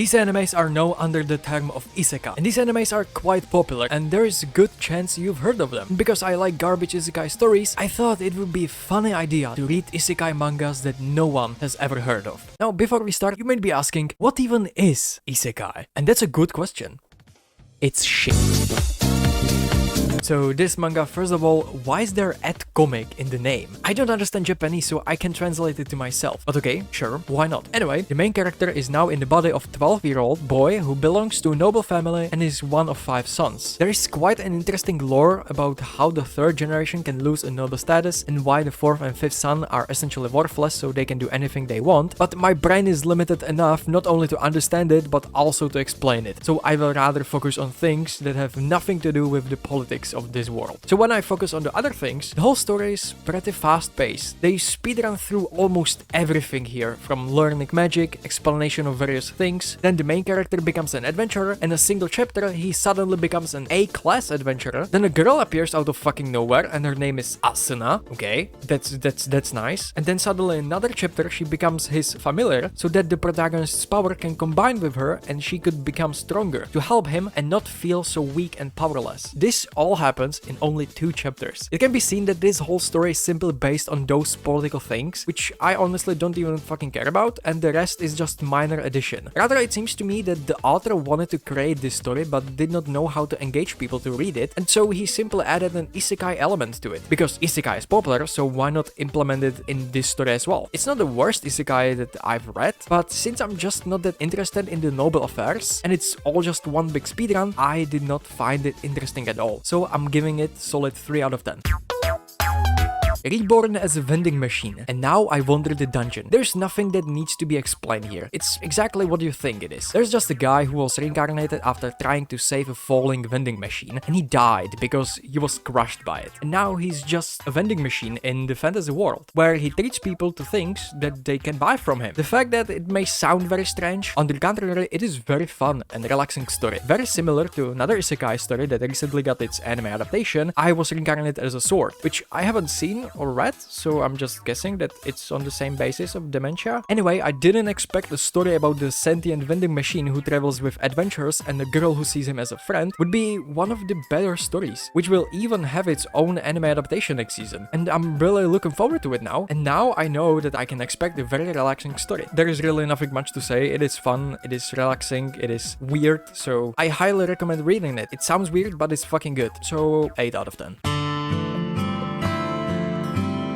These animes are known under the term of Isekai, and these animes are quite popular, and there is a good chance you've heard of them. Because I like garbage Isekai stories, I thought it would be a funny idea to read Isekai mangas that no one has ever heard of. Now, before we start, you may be asking, what even is Isekai? And that's a good question. It's shit. So this manga, first of all, why is there comic in the name? I don't understand Japanese, so I can translate it to myself. But okay, sure, why not? Anyway, the main character is now in the body of a 12-year-old boy who belongs to a noble family and is one of 5 sons. There is quite an interesting lore about how the 3rd generation can lose a noble status and why the 4th and 5th son are essentially worthless so they can do anything they want. But my brain is limited enough not only to understand it, but also to explain it. So I will rather focus on things that have nothing to do with the politics of this world. So when I focus on the other things, the whole story is pretty fast-paced. They speedrun through almost everything here, from learning magic, explanation of various things, then the main character becomes an adventurer, and a single chapter he suddenly becomes an A-class adventurer, then a girl appears out of fucking nowhere and her name is Asuna. Okay, that's nice. And then suddenly another chapter she becomes his familiar, so that the protagonist's power can combine with her and she could become stronger to help him and not feel so weak and powerless. This all happens in only 2 chapters. It can be seen that this whole story is simply based on those political things, which I honestly don't even fucking care about, and the rest is just minor addition. Rather, it seems to me that the author wanted to create this story but did not know how to engage people to read it, and so he simply added an isekai element to it. Because isekai is popular, so why not implement it in this story as well? It's not the worst isekai that I've read, but since I'm just not that interested in the noble affairs, and it's all just one big speedrun, I did not find it interesting at all. So I'm giving it solid 3 out of 10. Reborn as a vending machine, and now I wander the dungeon. There's nothing that needs to be explained here. It's exactly what you think it is. There's just a guy who was reincarnated after trying to save a falling vending machine, and he died because he was crushed by it. And now he's just a vending machine in the fantasy world, where he treats people to things that they can buy from him. The fact that it may sound very strange, on the contrary, it is very fun and relaxing story. Very similar to another isekai story that recently got its anime adaptation, I Was Reincarnated as a Sword, which I haven't seen or read, so I'm just guessing that it's on the same basis of dementia. Anyway, I didn't expect a story about the sentient vending machine who travels with adventures and a girl who sees him as a friend would be one of the better stories, which will even have its own anime adaptation next season. And I'm really looking forward to it now, and now I know that I can expect a very relaxing story. There is really nothing much to say. It is fun, it is relaxing, it is weird, so I highly recommend reading it. It sounds weird, but it's fucking good, so 8 out of 10.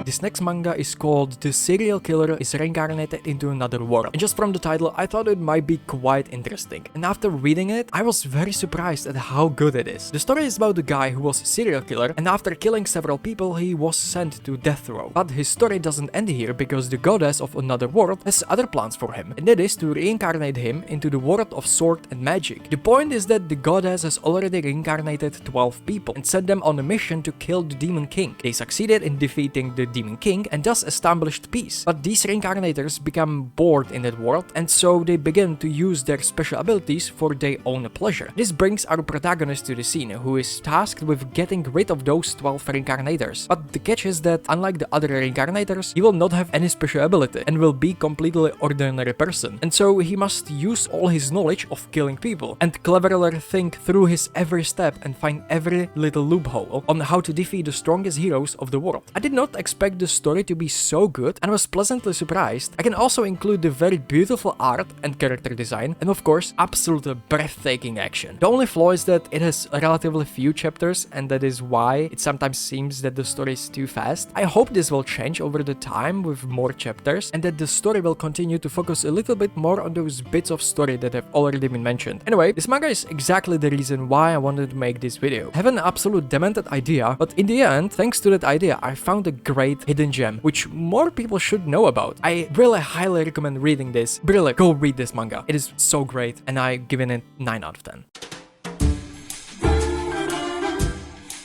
This next manga is called The Serial Killer is Reincarnated into Another World, and just from the title I thought it might be quite interesting, and after reading it I was very surprised at how good it is. The story is about a guy who was a serial killer, and after killing several people he was sent to death row. But his story doesn't end here because the goddess of Another World has other plans for him, and that is to reincarnate him into the world of sword and magic. The point is that the goddess has already reincarnated 12 people and sent them on a mission to kill the Demon King. They succeeded in defeating the Demon King and thus established peace. But these reincarnators become bored in that world, and so they begin to use their special abilities for their own pleasure. This brings our protagonist to the scene, who is tasked with getting rid of those 12 reincarnators. But the catch is that unlike the other reincarnators, he will not have any special ability and will be completely ordinary person. And so he must use all his knowledge of killing people and cleverly think through his every step and find every little loophole on how to defeat the strongest heroes of the world. I did not expect the story to be so good and was pleasantly surprised. I can also include the very beautiful art and character design, and of course absolutely breathtaking action. The only flaw is that it has relatively few chapters, and that is why it sometimes seems that the story is too fast. I hope this will change over the time with more chapters, and that the story will continue to focus a little bit more on those bits of story that have already been mentioned. Anyway, this manga is exactly the reason why I wanted to make this video. I have an absolute demented idea, but in the end, thanks to that idea, I found a great hidden gem, which more people should know about. I really highly recommend reading this. Really, go read this manga. It is so great, and I've given it 9 out of 10.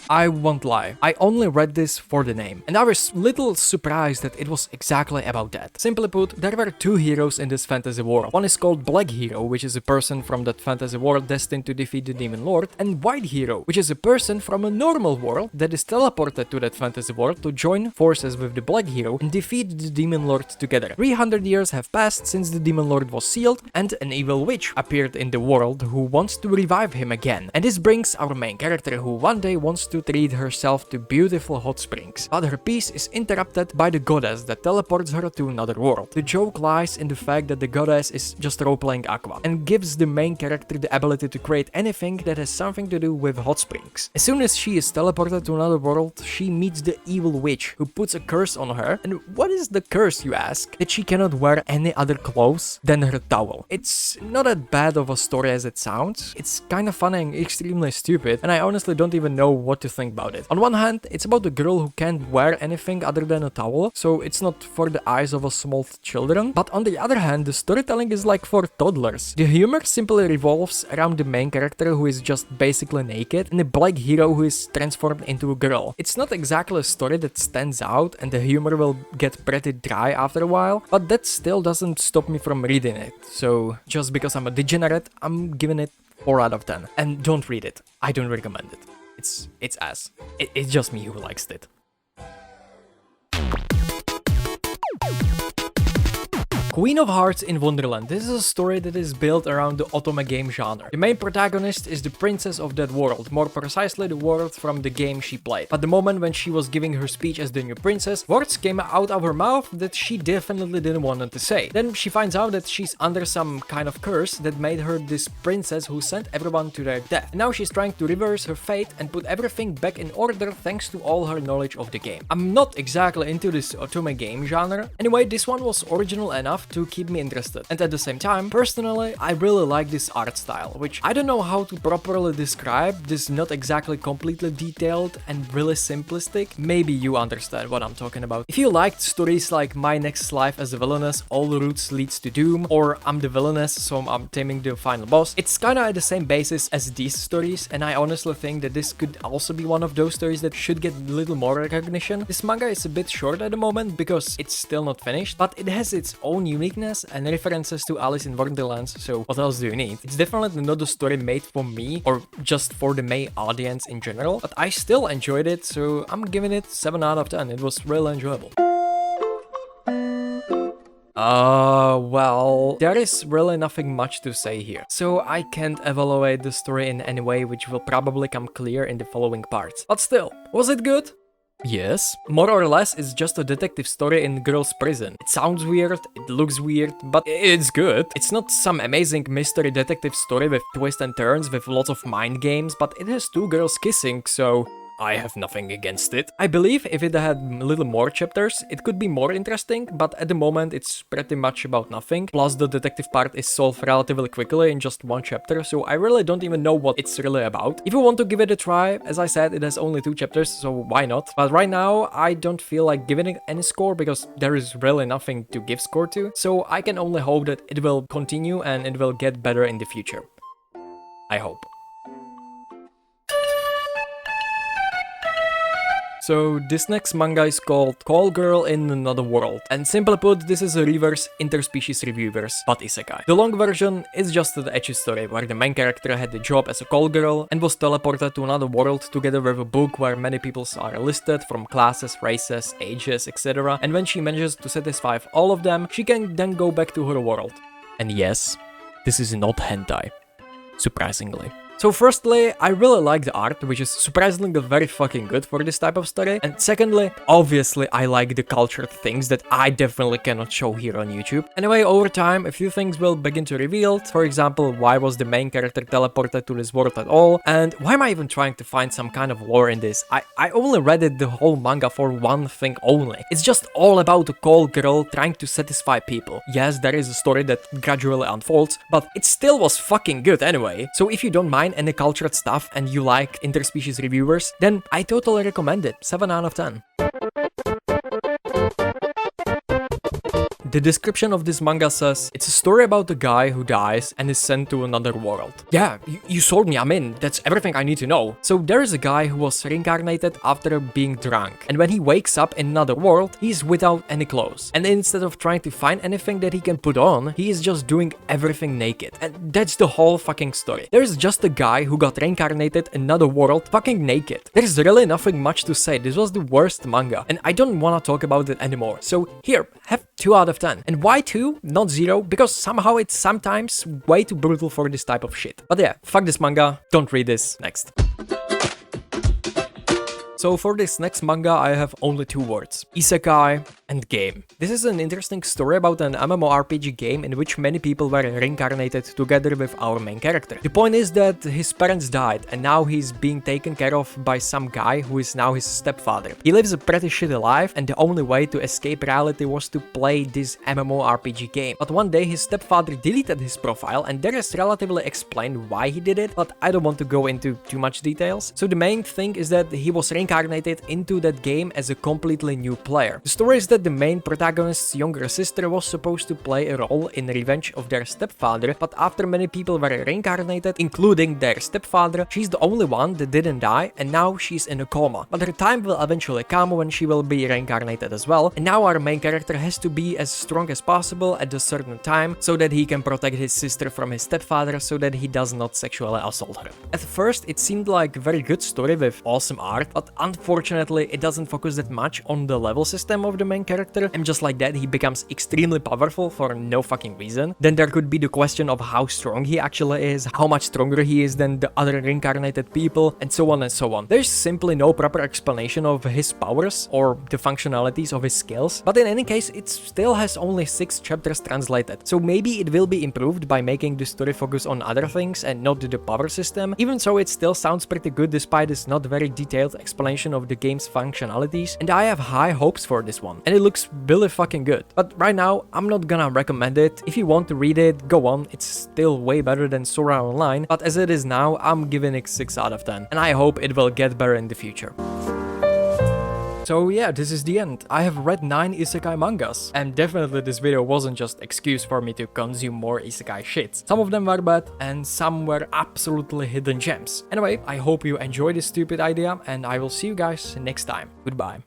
I won't lie, I only read this for the name, and I was little surprised that it was exactly about that. Simply put, there were two heroes in this fantasy world. One is called Black Hero, which is a person from that fantasy world destined to defeat the Demon Lord, and White Hero, which is a person from a normal world that is teleported to that fantasy world to join forces with the Black Hero and defeat the Demon Lord together. 300 years have passed since the Demon Lord was sealed, and an evil witch appeared in the world who wants to revive him again. And this brings our main character who one day wants to treat herself to beautiful hot springs. But her peace is interrupted by the goddess that teleports her to another world. The joke lies in the fact that the goddess is just role-playing Aqua and gives the main character the ability to create anything that has something to do with hot springs. As soon as she is teleported to another world, she meets the evil witch who puts a curse on her. And what is the curse, you ask? That she cannot wear any other clothes than her towel. It's not as bad of a story as it sounds. It's kind of funny and extremely stupid, and I honestly don't even know what to think about it. On one hand, it's about a girl who can't wear anything other than a towel, so it's not for the eyes of a small children. But on the other hand, the storytelling is like for toddlers. The humor simply revolves around the main character who is just basically naked and the Black Hero who is transformed into a girl. It's not exactly a story that stands out, and the humor will get pretty dry after a while, but that still doesn't stop me from reading it. So just because I'm a degenerate, I'm giving it 4 out of 10. And don't read it. I don't recommend it. It's ass. It's just me who likes it. Queen of Hearts in Wonderland. This is a story that is built around the otome game genre. The main protagonist is the princess of that world, more precisely the world from the game she played. But the moment when she was giving her speech as the new princess, words came out of her mouth that she definitely didn't want to say. Then she finds out that she's under some kind of curse that made her this princess who sent everyone to their death. And now she's trying to reverse her fate and put everything back in order thanks to all her knowledge of the game. I'm not exactly into this otome game genre. Anyway, this one was original enough to keep me interested. And at the same time, personally, I really like this art style, which I don't know how to properly describe. This not exactly completely detailed and really simplistic. Maybe you understand what I'm talking about. If you liked stories like My Next Life as a Villainess, All Routes Leads to Doom, or I'm the Villainess, so I'm taming the final boss, it's kinda at the same basis as these stories, and I honestly think that this could also be one of those stories that should get a little more recognition. This manga is a bit short at the moment because it's still not finished, but it has its own uniqueness and references to Alice in Wonderland, so what else do you need? It's definitely not a story made for me or just for the main audience in general, but I still enjoyed it, so I'm giving it 7 out of 10. It was really enjoyable. Well, there is really nothing much to say here, so I can't evaluate the story in any way, which will probably come clear in the following parts. But still, was it good? Yes. More or less, it's just a detective story in girls' prison. It sounds weird, it looks weird, but it's good. It's not some amazing mystery detective story with twists and turns with lots of mind games, but it has 2 girls kissing, so I have nothing against it. I believe if it had a little more chapters, it could be more interesting, but at the moment it's pretty much about nothing. Plus the detective part is solved relatively quickly in just 1 chapter, so I really don't even know what it's really about. If you want to give it a try, as I said, it has only 2 chapters, so why not? But right now, I don't feel like giving it any score because there is really nothing to give score to, so I can only hope that it will continue and it will get better in the future. I hope. So this next manga is called Call Girl in Another World, and simply put, this is a reverse interspecies reviewers, but isekai. The long version is just an ecchi story where the main character had the job as a call girl and was teleported to another world together with a book where many people are listed from classes, races, ages, etc. And when she manages to satisfy all of them, she can then go back to her world. And yes, this is not hentai, surprisingly. So firstly, I really like the art, which is surprisingly very fucking good for this type of story. And secondly, obviously I like the cultured things that I definitely cannot show here on YouTube. Anyway, over time, a few things will begin to reveal. For example, why was the main character teleported to this world at all? And why am I even trying to find some kind of lore in this? I only read it the whole manga for one thing only. It's just all about a call girl trying to satisfy people. Yes, there is a story that gradually unfolds, but it still was fucking good anyway. So if you don't mind any cultured stuff and you like interspecies reviewers, then I totally recommend it. 7 out of 10. The description of this manga says, it's a story about a guy who dies and is sent to another world. Yeah, you sold me, I'm in. That's everything I need to know. So there is a guy who was reincarnated after being drunk. And when he wakes up in another world, he's without any clothes. And instead of trying to find anything that he can put on, he is just doing everything naked. And that's the whole fucking story. There's just a guy who got reincarnated in another world fucking naked. There's really nothing much to say. This was the worst manga. And I don't want to talk about it anymore. So here, have 2 out of 10. And why 2? Not 0? Because somehow it's sometimes way too brutal for this type of shit. But yeah, fuck this manga. Don't read this. Next. So for this next manga, I have only 2 words. Isekai and game. This is an interesting story about an MMORPG game in which many people were reincarnated together with our main character. The point is that his parents died and now he's being taken care of by some guy who is now his stepfather. He lives a pretty shitty life and the only way to escape reality was to play this MMORPG game. But one day his stepfather deleted his profile and there is relatively explained why he did it, but I don't want to go into too much details. So the main thing is that he was reincarnated into that game as a completely new player. The story is that the main protagonist's younger sister was supposed to play a role in revenge of their stepfather, but after many people were reincarnated, including their stepfather, she's the only one that didn't die and now she's in a coma. But her time will eventually come when she will be reincarnated as well, and now our main character has to be as strong as possible at a certain time so that he can protect his sister from his stepfather so that he does not sexually assault her. At first it seemed like a very good story with awesome art, but unfortunately it doesn't focus that much on the level system of the main character, and just like that he becomes extremely powerful for no fucking reason. Then there could be the question of how strong he actually is, how much stronger he is than the other reincarnated people, and so on and so on. There's simply no proper explanation of his powers or the functionalities of his skills, but in any case it still has only 6 chapters translated, so maybe it will be improved by making the story focus on other things and not the power system. Even so, it still sounds pretty good despite this not very detailed explanation of the game's functionalities, and I have high hopes for this one, and it looks really fucking good. But right now, I'm not gonna recommend it. If you want to read it, go on, it's still way better than Sora Online, but as it is now, I'm giving it 6 out of 10, and I hope it will get better in the future. So yeah, this is the end. I have read 9 isekai mangas, and definitely this video wasn't just excuse for me to consume more isekai shit. Some of them were bad, and some were absolutely hidden gems. Anyway, I hope you enjoyed this stupid idea, and I will see you guys next time. Goodbye.